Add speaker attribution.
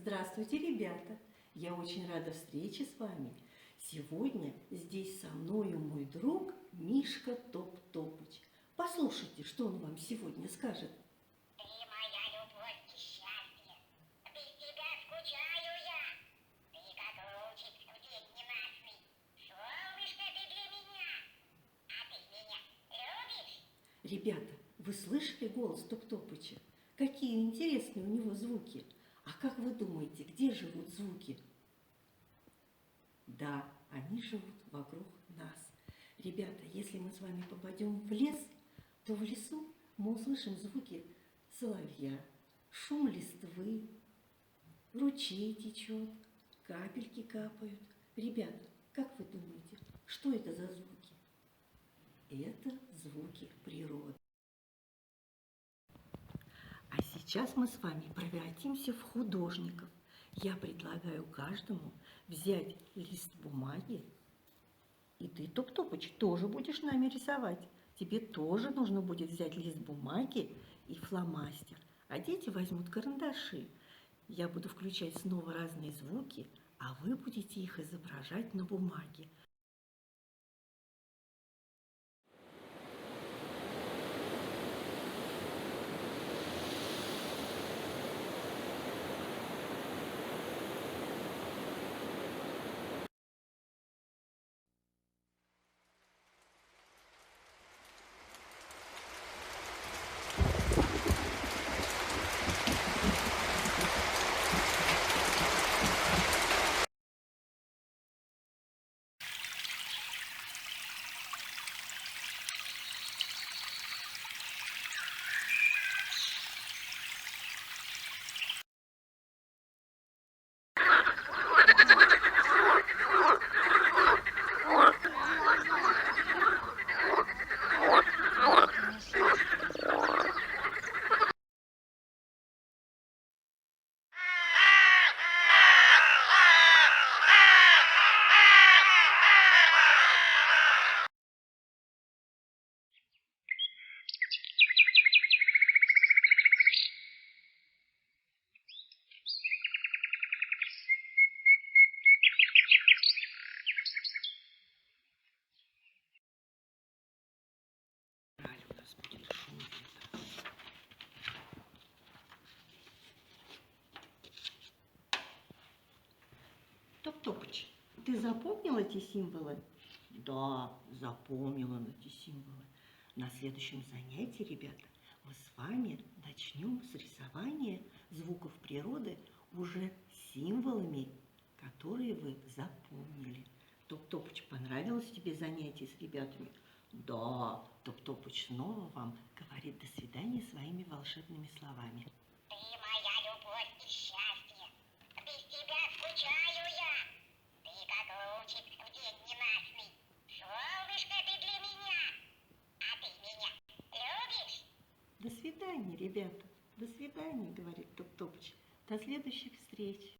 Speaker 1: Здравствуйте, ребята! Я очень рада встрече с вами. Сегодня здесь со мною мой друг Мишка Топ-Топыч. Послушайте, что он вам сегодня скажет.
Speaker 2: Ты моя любовь и счастье, без тебя скучаю я. Ты как лучик в день ненастный, солнышко ты для меня, а ты меня любишь?
Speaker 1: Ребята, вы слышали голос Топ-Топыча? Какие интересные у него звуки! А как вы думаете, где живут звуки? Да, они живут вокруг нас. Ребята, если мы с вами попадем в лес, то в лесу мы услышим звуки соловья, шум листвы, ручей течет, капельки капают. Ребята, как вы думаете, что это за звуки? Это звуки природы. А сейчас мы с вами превратимся в художников. Я предлагаю каждому взять лист бумаги, и ты, Топ-Топыч, тоже будешь нами рисовать. Тебе тоже нужно будет взять лист бумаги и фломастер, а дети возьмут карандаши. Я буду включать снова разные звуки, а вы будете их изображать на бумаге. Топ-Топыч, ты запомнил эти символы? Да, запомнил он эти символы. На следующем занятии, ребята, мы с вами начнем с рисования звуков природы уже символами, которые вы запомнили. Топ-Топыч, понравилось тебе занятие с ребятами? Да, Топ-Топыч снова вам говорит до свидания своими волшебными словами.
Speaker 2: Ты моя любовь и счастье, без тебя скучаю я. Ты как лучик в день ненастный, солнышко ты для меня, а ты меня любишь?
Speaker 1: До свидания, ребята. До свидания, говорит Топ-Топыч. До следующих встреч.